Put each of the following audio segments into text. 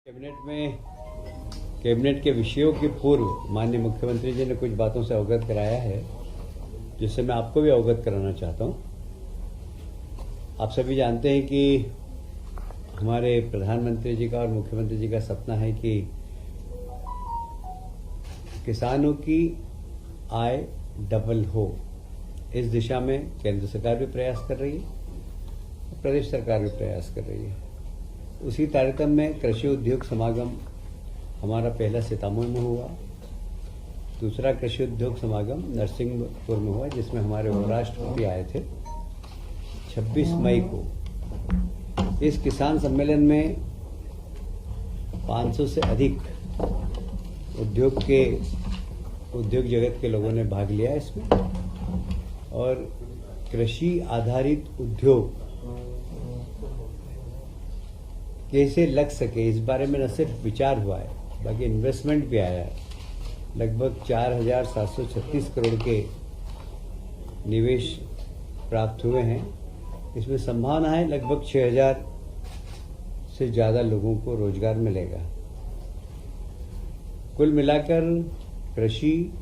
Cabinet के विषयों के पूर्व माननीय मुख्यमंत्री जी ने कुछ बातों से अवगत कराया है, जिससे मैं आपको भी अवगत कराना चाहता हूं। आप सभी जानते हैं कि हमारे प्रधानमंत्री जी का और मुख्यमंत्री जी का सपना है कि किसानों की आय डबल हो। इस दिशा में केंद्र सरकार भी प्रयास कर रही है, प्रदेश सरकार भी प्रयास कर रही है। उसी तारतम्य में कृषि उद्योग समागम हमारा पहला सीतामढ़ी में हुआ, दूसरा कृषि उद्योग समागम नरसिंहपुर में हुआ, जिसमें हमारे उपराष्ट्रपति आए थे 26 मई को। इस किसान सम्मेलन में 500 से अधिक उद्योग जगत के लोगों ने भाग लिया इसमें, और कृषि आधारित उद्योग कैसे लग सके इस बारे में न सिर्फ विचार हुआ है, बाकी इन्वेस्टमेंट भी आया है। लगभग 4,736 करोड़ के निवेश प्राप्त हुए हैं। इसमें संभावना है लगभग 6,000 से ज़्यादा लोगों को रोजगार मिलेगा। कुल मिलाकर कृषि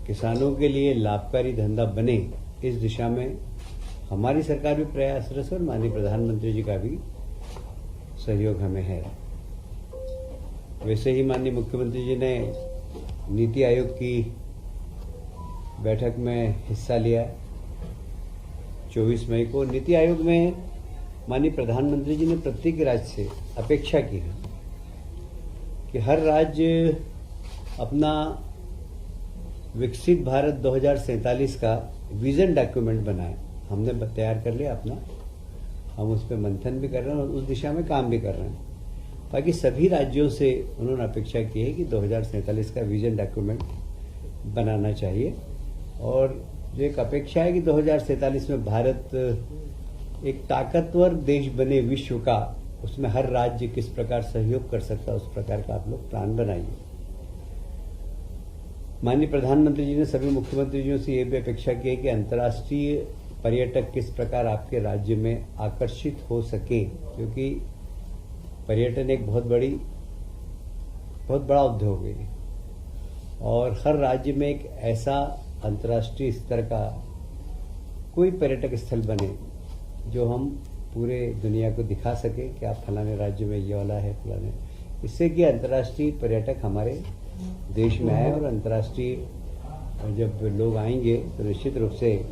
किसानों के लिए लाभकारी धंधा बने, इस दिशा में हमारी सरकार भी प्रयासरत है और माननीय प्रधानमंत्री जी का भी सहयोग हमें है। वैसे ही माननीय मुख्यमंत्री जी ने नीति आयोग की बैठक में हिस्सा लिया 24 मई को। नीति आयोग में माननीय प्रधानमंत्री जी ने प्रत्येक राज्य से अपेक्षा की है कि हर राज्य अपना विकसित भारत 2047 का विजन डॉक्यूमेंट बनाए। हमने तैयार कर लिया अपना, हम उस पर मंथन भी कर रहे हैं और उस दिशा में काम भी कर रहे हैं। बाकी सभी राज्यों से उन्होंने अपेक्षा की है कि 2047 का विजन डॉक्यूमेंट बनाना चाहिए, और जो एक अपेक्षा है कि 2047 में भारत एक ताकतवर देश बने विश्व का, उसमें हर राज्य किस प्रकार सहयोग कर सकता है, उस प्रकार का आप लोग प्लान बनाइए। माननीय प्रधानमंत्री जी ने सभी मुख्यमंत्रियों से ये भी अपेक्षा की है कि अंतर्राष्ट्रीय पर्यटक किस प्रकार आपके राज्य में आकर्षित हो सके, क्योंकि पर्यटन एक बहुत बड़ा उद्योग है, और हर राज्य में एक ऐसा अंतर्राष्ट्रीय स्तर का कोई पर्यटक स्थल बने जो हम पूरे दुनिया को दिखा सके कि आप फलाने राज्य में ये वाला है, फलाने, इससे कि अंतर्राष्ट्रीय पर्यटक हमारे देश में आए, और अंतर्राष्ट्रीय जब लोग आएंगे तो निश्चित रूप से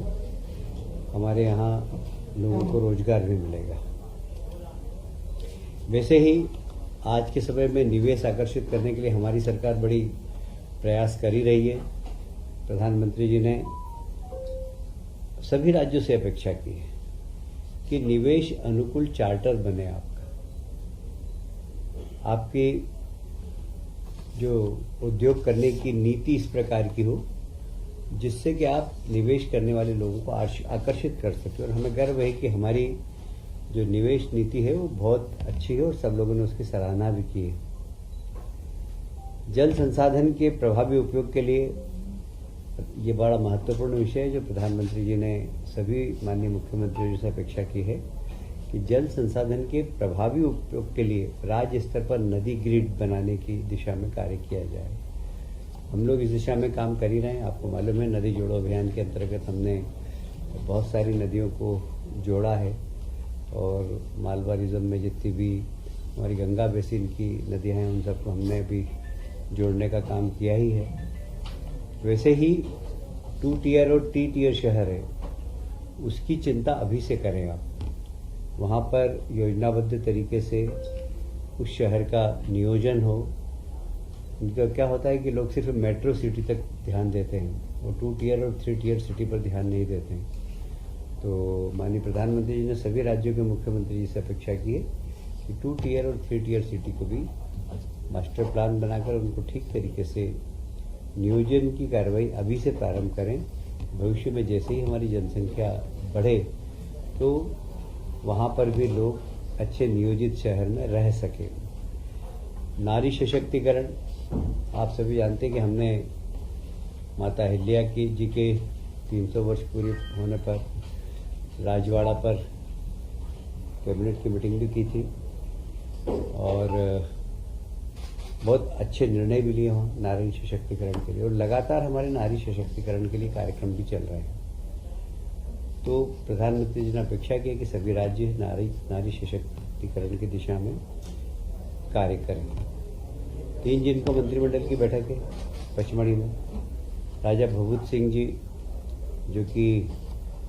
हमारे यहाँ लोगों को रोजगार भी मिलेगा। वैसे ही आज के समय में निवेश आकर्षित करने के लिए हमारी सरकार बड़ी प्रयास कर ही रही है। प्रधानमंत्री जी ने सभी राज्यों से अपेक्षा की है कि निवेश अनुकूल चार्टर बने आपकी जो उद्योग करने की नीति इस प्रकार की हो जिससे कि आप निवेश करने वाले लोगों को आकर्षित कर सके। और हमें गर्व है कि हमारी जो निवेश नीति है वो बहुत अच्छी है और सब लोगों ने उसकी सराहना भी की है। जल संसाधन के प्रभावी उपयोग के लिए ये बड़ा महत्वपूर्ण विषय है जो प्रधानमंत्री जी ने सभी माननीय मुख्यमंत्रियों से अपेक्षा की है कि जल संसाधन के प्रभावी उपयोग के लिए राज्य स्तर पर नदी ग्रिड बनाने की दिशा में कार्य किया जाए। हम लोग इस दिशा में काम कर ही रहे हैं। आपको मालूम है, नदी जोड़ो अभियान के अंतर्गत हमने बहुत सारी नदियों को जोड़ा है, और मालवा रीजन में जितनी भी हमारी गंगा बेसिन की नदियाँ हैं उन सबको हमने भी जोड़ने का काम किया ही है। वैसे ही 2 टियर और 3 टियर शहर है, उसकी चिंता अभी से करें आप। वहाँ पर योजनाबद्ध तरीके से उस शहर का नियोजन हो। उनका क्या होता है कि लोग सिर्फ मेट्रो सिटी तक ध्यान देते हैं, वो 2 टियर और 3 टियर सिटी पर ध्यान नहीं देते हैं। तो माननीय प्रधानमंत्री जी ने सभी राज्यों के मुख्यमंत्री जी से अपेक्षा की है कि 2 टियर और 3 टियर सिटी को भी मास्टर प्लान बनाकर उनको ठीक तरीके से नियोजन की कार्रवाई अभी से प्रारंभ करें। भविष्य में जैसे ही हमारी जनसंख्या बढ़े तो वहाँ पर भी लोग अच्छे नियोजित शहर में रह सके। नारी सशक्तिकरण, आप सभी जानते हैं कि हमने माता अहिल्या जी के 300 वर्ष पूरे होने पर राजवाड़ा पर कैबिनेट की मीटिंग भी की थी। और बहुत अच्छे निर्णय भी लिए वहाँ नारी सशक्तिकरण के लिए, और लगातार हमारे नारी सशक्तिकरण के लिए कार्यक्रम भी चल रहे हैं। तो प्रधानमंत्री जी ने अपेक्षा की है कि सभी राज्य नारी सशक्तिकरण की दिशा में कार्य करें। 3 जून को मंत्रिमंडल की बैठक है पचमढ़ी में। राजा भभूत सिंह जी, जो कि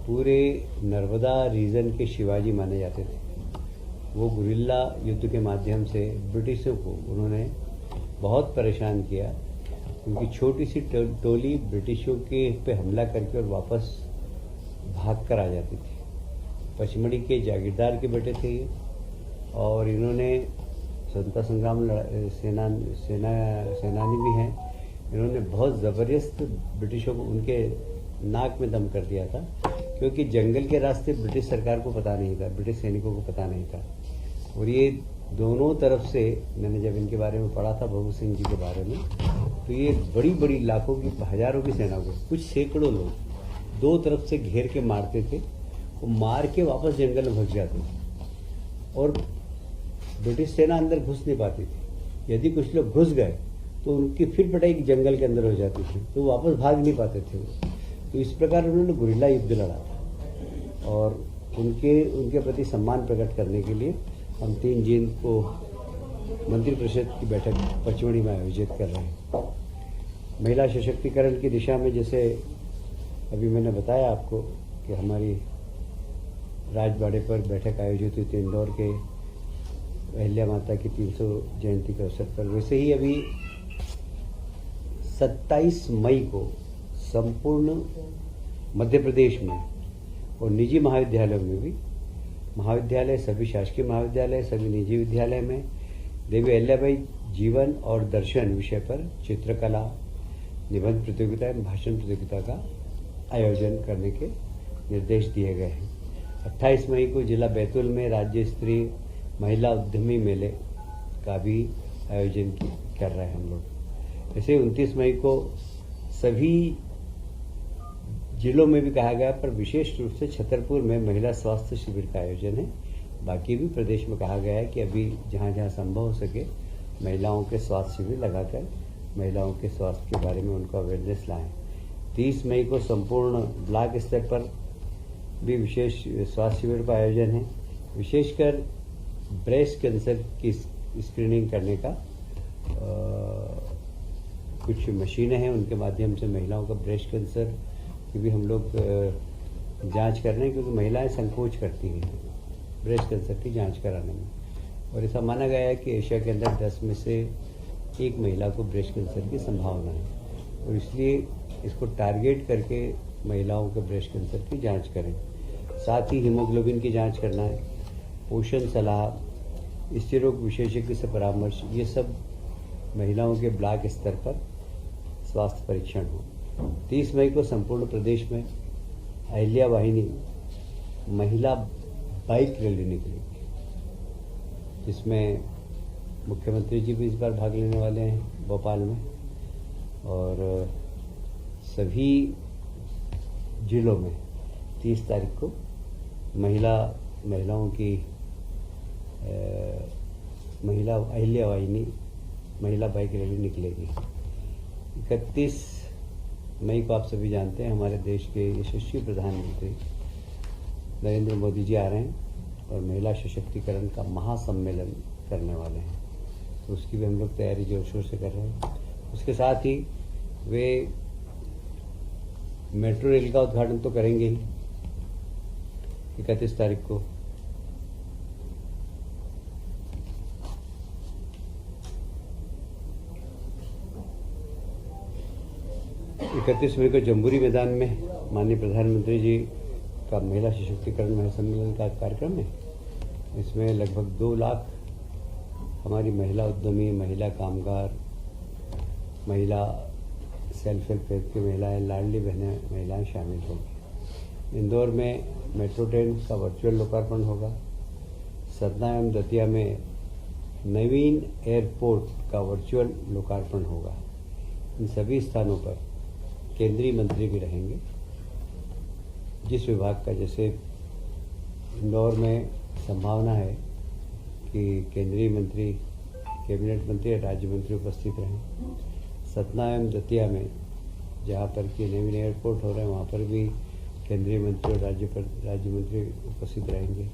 पूरे नर्मदा रीजन के शिवाजी माने जाते थे, वो गुरिल्ला युद्ध के माध्यम से ब्रिटिशों को उन्होंने बहुत परेशान किया। उनकी छोटी सी टोली ब्रिटिशों के पे हमला करके और वापस भाग कर आ जाती थी। पचमढ़ी के जागीरदार के बेटे थे ये, और इन्होंने स्वतंत्रता संग्राम सेनानी भी हैं। इन्होंने बहुत ज़बरदस्त ब्रिटिशों को उनके नाक में दम कर दिया था, क्योंकि जंगल के रास्ते ब्रिटिश सरकार को पता नहीं था, ब्रिटिश सैनिकों को पता नहीं था। और ये दोनों तरफ से, मैंने जब इनके बारे में पढ़ा था भगत सिंह जी के बारे में, तो ये बड़ी बड़ी लाखों की हजारों की सेना को, कुछ सैकड़ों लोग दो तरफ से घेर के मारते थे। वो मार के वापस जंगल में भग जाते थे और ब्रिटिश सेना अंदर घुस नहीं पाती थी। यदि कुछ लोग घुस गए तो उनकी फिर पिटाई जंगल के अंदर हो जाती थी, तो वापस भाग नहीं पाते थे वो। तो इस प्रकार उन्होंने गुरिल्ला युद्ध लड़ा था, और उनके प्रति सम्मान प्रकट करने के लिए हम 3 जून को मंत्रिपरिषद की बैठक पचमढ़ी में आयोजित कर रहे हैं। महिला सशक्तिकरण की दिशा में, जैसे अभी मैंने बताया आपको कि हमारी राजबाड़े पर बैठक आयोजित हुई थी इंदौर के अहिल्या माता की 300 जयंती के अवसर पर, वैसे ही अभी 27 मई को संपूर्ण मध्य प्रदेश में और निजी महाविद्यालयों में भी, महाविद्यालय, सभी शासकीय महाविद्यालय, सभी निजी विद्यालय में देवी अहिल्याबाई जीवन और दर्शन विषय पर चित्रकला, निबंध प्रतियोगिता एवं भाषण प्रतियोगिता का आयोजन करने के निर्देश दिए गए हैं। 28 मई को जिला बैतूल में राज्य स्तरीय महिला उद्यमी मेले का भी आयोजन कर रहे हैं हम लोग। ऐसे 29 मई को सभी जिलों में भी कहा गया, पर विशेष रूप से छतरपुर में महिला स्वास्थ्य शिविर का आयोजन है। बाकी भी प्रदेश में कहा गया है कि अभी जहाँ जहाँ संभव हो सके महिलाओं के स्वास्थ्य शिविर लगाकर महिलाओं के स्वास्थ्य के बारे में उनको अवेयरनेस लाएं। 30 मई को संपूर्ण ब्लॉक स्तर पर भी विशेष स्वास्थ्य शिविर का आयोजन है। विशेषकर ब्रेस्ट कैंसर की स्क्रीनिंग करने का कुछ मशीनें हैं, उनके माध्यम से महिलाओं का ब्रेस्ट कैंसर की भी हम लोग जांच कर रहे हैं, क्योंकि महिलाएं संकोच करती हैं ब्रेस्ट कैंसर की जांच कराने में। और ऐसा माना गया है कि एशिया के अंदर 10 में से 1 महिला को ब्रेस्ट कैंसर की संभावना है, और इसलिए इसको टारगेट करके महिलाओं के ब्रेस्ट कैंसर की जांच करें। साथ ही हीमोग्लोबिन की जांच करना है, पोषण सलाह, स्त्री रोग विशेषज्ञ से परामर्श, ये सब महिलाओं के ब्लॉक स्तर पर स्वास्थ्य परीक्षण हो। 30 मई को संपूर्ण प्रदेश में अहिल्या वाहिनी महिला बाइक रैली निकलेगी, जिसमें मुख्यमंत्री जी भी इस बार भाग लेने वाले हैं भोपाल में, और सभी जिलों में 30 तारीख को महिलाओं की महिला अहिल्या वाहिनी महिला बाइक रैली निकलेगी। 31 मई को आप सभी जानते हैं हमारे देश के यशस्वी प्रधानमंत्री नरेंद्र मोदी जी आ रहे हैं और महिला सशक्तिकरण का महासम्मेलन करने वाले हैं, तो उसकी भी हम लोग तैयारी जोर शोर से कर रहे हैं। उसके साथ ही वे मेट्रो रेल का उद्घाटन तो करेंगे ही 31 तारीख को। इकतीस मई को जम्बूरी मैदान में माननीय प्रधानमंत्री जी का महिला सशक्तिकरण महासम्मेलन का कार्यक्रम है। इसमें लगभग 2 लाख हमारी महिला उद्यमी, महिला कामगार, महिला सेल्फ हेल्प ग्रुप की महिलाएं, लाडली बहनें महिलाएं शामिल होंगी। इंदौर में मेट्रो ट्रेन का वर्चुअल लोकार्पण होगा। सतना एवं दतिया में नवीन एयरपोर्ट का वर्चुअल लोकार्पण होगा। इन सभी स्थानों पर केंद्रीय मंत्री भी रहेंगे। जिस विभाग का, जैसे इंदौर में संभावना है कि केंद्रीय मंत्री, कैबिनेट मंत्री और राज्य मंत्री उपस्थित रहें। सतना एवं दतिया में जहाँ पर कि नवीन एयरपोर्ट हो रहे हैं वहाँ पर भी केंद्रीय मंत्री और राज्य मंत्री उपस्थित रहेंगे।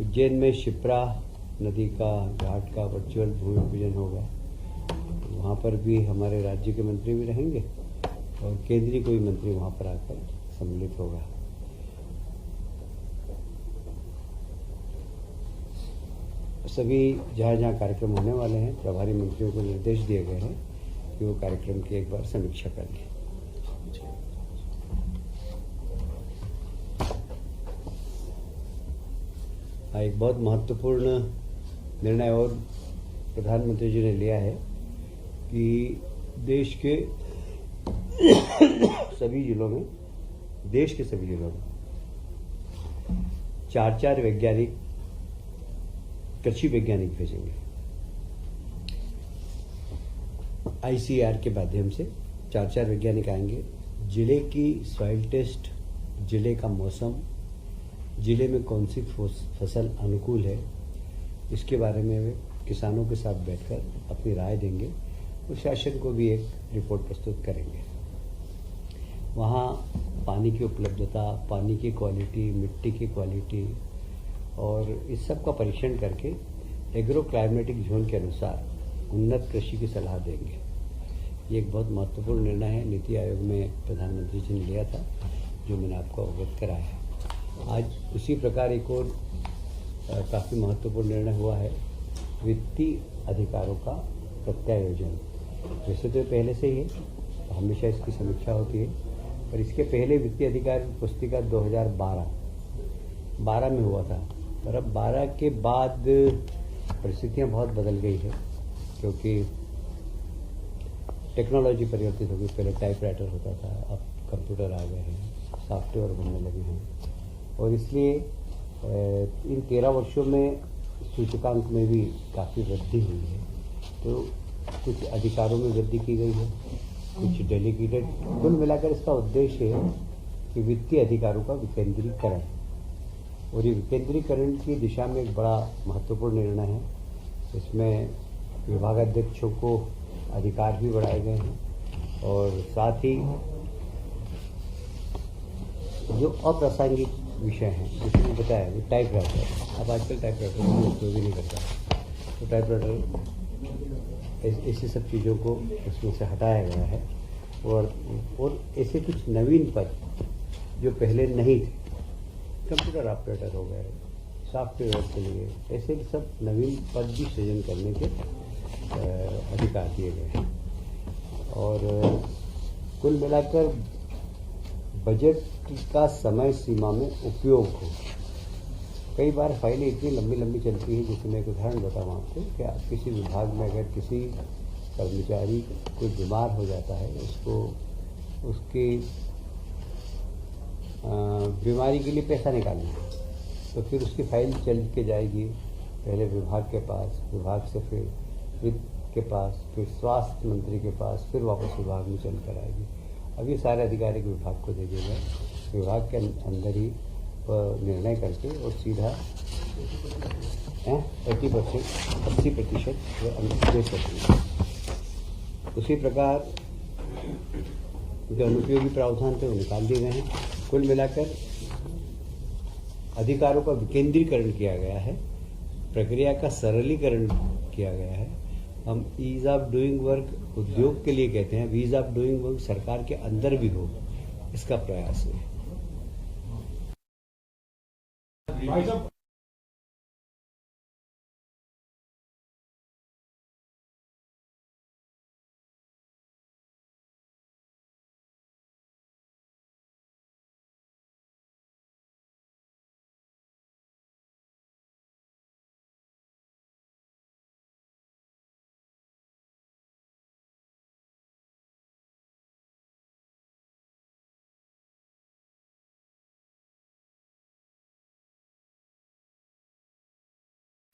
उज्जैन में शिप्रा नदी का घाट का वर्चुअल भूमि पूजन होगा, वहाँ पर भी हमारे राज्य के मंत्री भी रहेंगे और केंद्रीय कोई मंत्री वहाँ पर आकर सम्मिलित होगा। सभी जहाँ जहाँ कार्यक्रम होने वाले हैं प्रभारी मंत्रियों को निर्देश दिए गए हैं कि वो कार्यक्रम की एक बार समीक्षा कर लें। एक बहुत महत्वपूर्ण निर्णय और प्रधानमंत्री जी ने लिया है कि देश के सभी जिलों में, चार वैज्ञानिक, कृषि वैज्ञानिक भेजेंगे। ICAR के माध्यम से चार वैज्ञानिक आएंगे। जिले की सॉइल टेस्ट, जिले का मौसम, जिले में कौन सी फसल अनुकूल है, इसके बारे में वे किसानों के साथ बैठकर अपनी राय देंगे और शासन को भी एक रिपोर्ट प्रस्तुत करेंगे। वहाँ पानी की उपलब्धता, पानी की क्वालिटी, मिट्टी की क्वालिटी और इस सब का परीक्षण करके एग्रो क्लाइमेटिक जोन के अनुसार उन्नत कृषि की सलाह देंगे। ये एक बहुत महत्वपूर्ण निर्णय है, नीति आयोग में प्रधानमंत्री जी ने लिया था, जो मैंने आपको अवगत कराया है। आज उसी प्रकार एक और काफ़ी महत्वपूर्ण निर्णय हुआ है, वित्तीय अधिकारों का प्रत्यायोजन। वैसे तो पहले से ही है, हमेशा इसकी समीक्षा होती है, पर इसके पहले वित्तीय अधिकार पुस्तिका 2012 में हुआ था, पर अब 12 के बाद परिस्थितियां बहुत बदल गई है, क्योंकि टेक्नोलॉजी परिवर्तित हो गई। पहले टाइपराइटर होता था, अब कंप्यूटर आ गए हैं, सॉफ्टवेयर बनने लगे हैं और इसलिए इन 13 वर्षों में सूचकांक में भी काफ़ी वृद्धि हुई है। तो कुछ अधिकारों में वृद्धि की गई है, कुछ डेलीगेटेड। कुल मिलाकर इसका उद्देश्य है कि वित्तीय अधिकारों का विकेंद्रीकरण, और ये विकेंद्रीकरण की दिशा में एक बड़ा महत्वपूर्ण निर्णय है। इसमें विभागाध्यक्षों को अधिकार भी बढ़ाए गए हैं और साथ ही जो अप्रासंगिक विषय हैं, जैसे मैंने बताया वो टाइपराइटर, अब आजकल टाइपराइटर को उपयोग ही नहीं करता, तो टाइपराइटर ऐसी सब चीज़ों को उसमें से हटाया गया है। और ऐसे कुछ नवीन पद जो पहले नहीं थे, कंप्यूटर ऑपरेटर हो गए, सॉफ्टवेयर के लिए ऐसे सब नवीन पद भी सृजन करने के अधिकार दिए गए हैं। और कुल मिलाकर बजट का समय सीमा में उपयोग हो। कई बार फाइलें इतनी लंबी लंबी चलती हैं, जैसे मैं एक उदाहरण बताऊँ आपको कि आप किसी विभाग में अगर किसी कर्मचारी कोई बीमार हो जाता है, उसको उसकी बीमारी के लिए पैसा निकालना है, तो फिर उसकी फाइल चल के जाएगी पहले विभाग के पास, विभाग से फिर वित्त के पास, फिर स्वास्थ्य मंत्री के पास, फिर वापस विभाग में चल कर आएगी। अब ये सारे अधिकार एक विभाग को दे दिए गए, विभाग के अंदर ही निर्णय करके और सीधा 80% दे सकते। उसी प्रकार जो अनुपयोगी प्रावधान थे वो निकाल दिए गए हैं। कुल मिलाकर अधिकारों का विकेंद्रीकरण किया गया है, प्रक्रिया का सरलीकरण किया गया है। हम ईज ऑफ डूइंग वर्क उद्योग के लिए कहते हैं, ईज ऑफ डूइंग वर्क सरकार के अंदर भी हो, इसका प्रयास है।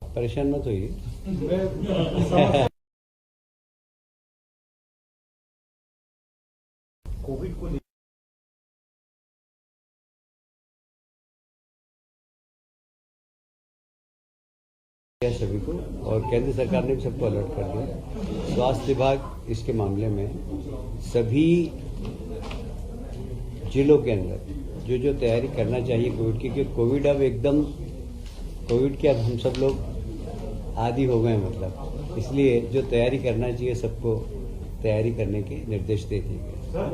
परेशान मत होइए। कोविड को दिया सभी को, और केंद्र सरकार ने भी सबको अलर्ट कर दिया। स्वास्थ्य विभाग इसके मामले में सभी जिलों के अंदर जो जो तैयारी करना चाहिए कोविड की, क्योंकि कोविड अब एकदम कोविड के अब हम सब लोग आदी हो गए, मतलब इसलिए जो तैयारी करना चाहिए सबको तैयारी करने के निर्देश दे दिए गए।